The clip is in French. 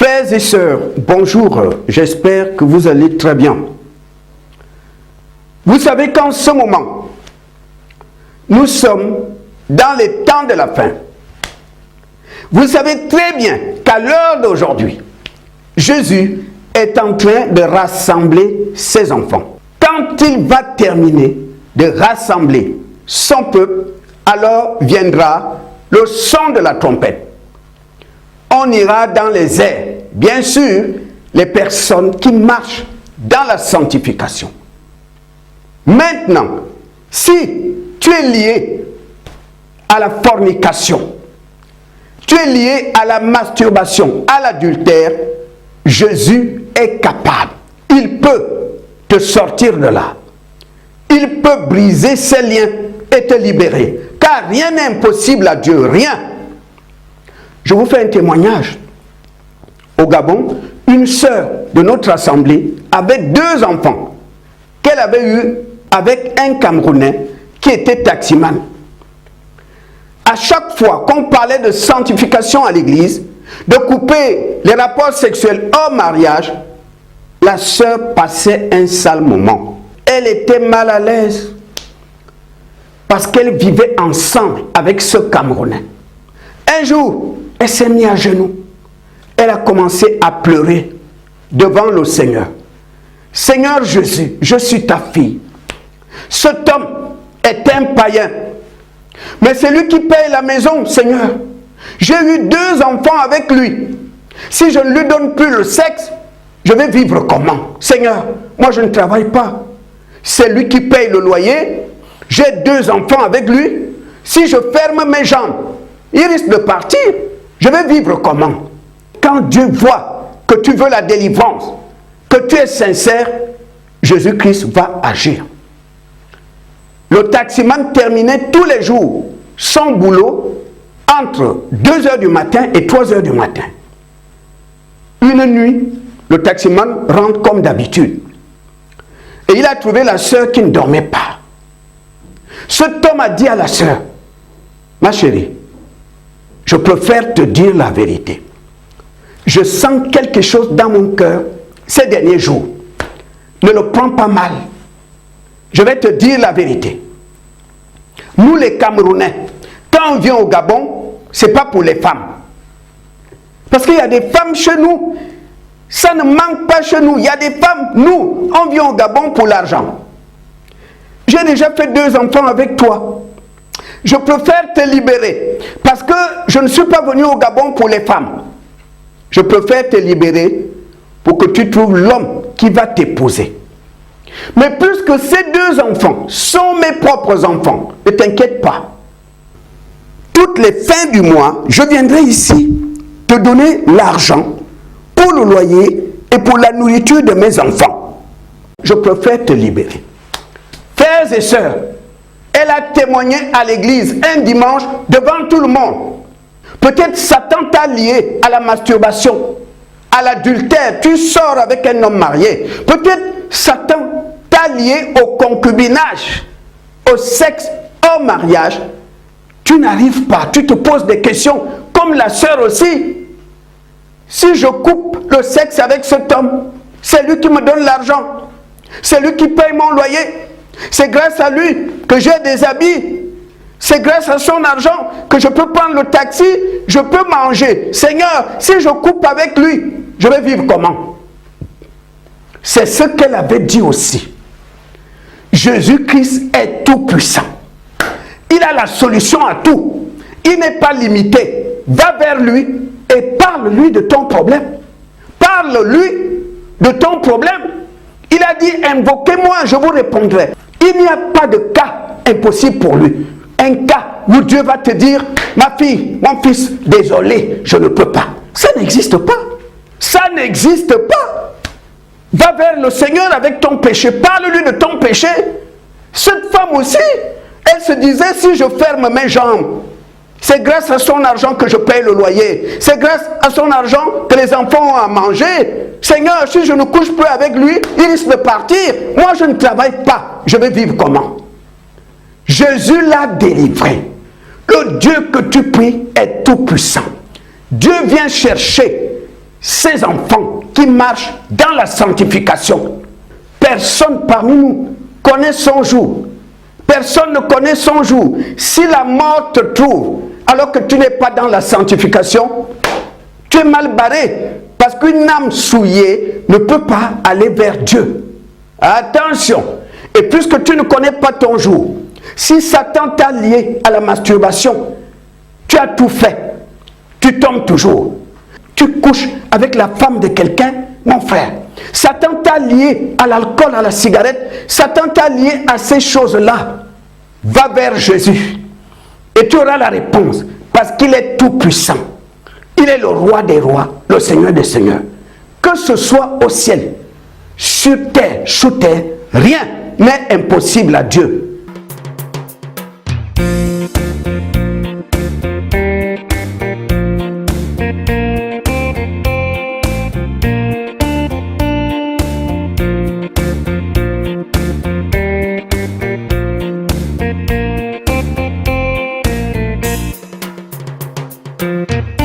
Frères et sœurs, bonjour, j'espère que vous allez très bien. Vous savez qu'en ce moment, nous sommes dans les temps de la fin. Vous savez très bien qu'à l'heure d'aujourd'hui, Jésus est en train de rassembler ses enfants. Quand il va terminer de rassembler son peuple, alors viendra le son de la trompette. On ira dans les airs. Bien sûr, les personnes qui marchent dans la sanctification. Maintenant, si tu es lié à la fornication, tu es lié à la masturbation, à l'adultère, Jésus est capable. Il peut te sortir de là. Il peut briser ces liens et te libérer. Car rien n'est impossible à Dieu, rien. Je vous fais un témoignage. Au Gabon, une sœur de notre assemblée avait 2 enfants qu'elle avait eus avec un Camerounais qui était taximan. À chaque fois qu'on parlait de sanctification à l'église, de couper les rapports sexuels hors mariage, la sœur passait un sale moment. Elle était mal à l'aise parce qu'elle vivait ensemble avec ce Camerounais. Un jour, elle s'est mise à genoux. Elle a commencé à pleurer devant le Seigneur. Seigneur Jésus, je suis ta fille. Cet homme est un païen. Mais c'est lui qui paye la maison, Seigneur. J'ai eu 2 enfants avec lui. Si je ne lui donne plus le sexe, je vais vivre comment? Seigneur, moi je ne travaille pas. C'est lui qui paye le loyer. J'ai 2 enfants avec lui. Si je ferme mes jambes, il risque de partir. Je vais vivre comment? Quand Dieu voit que tu veux la délivrance, que tu es sincère, Jésus-Christ va agir. Le taximan terminait tous les jours son boulot entre 2 heures du matin et 3 heures du matin. Une nuit, le taximan rentre comme d'habitude. Et il a trouvé la sœur qui ne dormait pas. Cet homme a dit à la sœur, ma chérie, je préfère te dire la vérité. Je sens quelque chose dans mon cœur ces derniers jours. Ne le prends pas mal. Je vais te dire la vérité. Nous les Camerounais, quand on vient au Gabon, ce n'est pas pour les femmes. Parce qu'il y a des femmes chez nous, ça ne manque pas chez nous. Il y a des femmes, nous, on vient au Gabon pour l'argent. J'ai déjà fait 2 enfants avec toi. Je préfère te libérer. Parce que je ne suis pas venu au Gabon pour les femmes. Je préfère te libérer pour que tu trouves l'homme qui va t'épouser. Mais puisque ces 2 enfants sont mes propres enfants, ne t'inquiète pas. Toutes les fins du mois, je viendrai ici te donner l'argent pour le loyer et pour la nourriture de mes enfants. Je préfère te libérer. Frères et sœurs, elle a témoigné à l'église un dimanche devant tout le monde. Peut-être Satan t'a lié à la masturbation, à l'adultère. Tu sors avec un homme marié. Peut-être Satan t'a lié au concubinage, au sexe hors mariage. Tu n'arrives pas, tu te poses des questions, comme la sœur aussi. Si je coupe le sexe avec cet homme, c'est lui qui me donne l'argent. C'est lui qui paye mon loyer. C'est grâce à lui que j'ai des habits. C'est grâce à son argent que je peux prendre le taxi, je peux manger. Seigneur, si je coupe avec lui, je vais vivre comment? C'est ce qu'elle avait dit aussi. Jésus-Christ est tout puissant. Il a la solution à tout. Il n'est pas limité. Va vers lui et parle-lui de ton problème. Parle-lui de ton problème. Il a dit, invoquez-moi, je vous répondrai. Il n'y a pas de cas impossible pour lui. Un cas où Dieu va te dire, ma fille, mon fils, désolé, je ne peux pas. Ça n'existe pas. Ça n'existe pas. Va vers le Seigneur avec ton péché. Parle-lui de ton péché. Cette femme aussi, elle se disait, si je ferme mes jambes, c'est grâce à son argent que je paye le loyer. C'est grâce à son argent que les enfants ont à manger. Seigneur, si je ne couche plus avec lui, il risque de partir. Moi, je ne travaille pas. Je vais vivre comment? Jésus l'a délivré. Le Dieu que tu pries est tout puissant. Dieu vient chercher ces enfants qui marchent dans la sanctification. Personne parmi nous connaît son jour. Personne ne connaît son jour. Si la mort te trouve alors que tu n'es pas dans la sanctification, tu es mal barré. Parce qu'une âme souillée ne peut pas aller vers Dieu. Attention. Et puisque tu ne connais pas ton jour, si Satan t'a lié à la masturbation, tu as tout fait. Tu tombes toujours. Tu couches avec la femme de quelqu'un, mon frère. Satan t'a lié à l'alcool, à la cigarette. Satan t'a lié à ces choses-là. Va vers Jésus. Et tu auras la réponse. Parce qu'il est tout puissant. Il est le roi des rois, le Seigneur des seigneurs. Que ce soit au ciel, sur terre, sous terre, rien n'est impossible à Dieu. Thank you.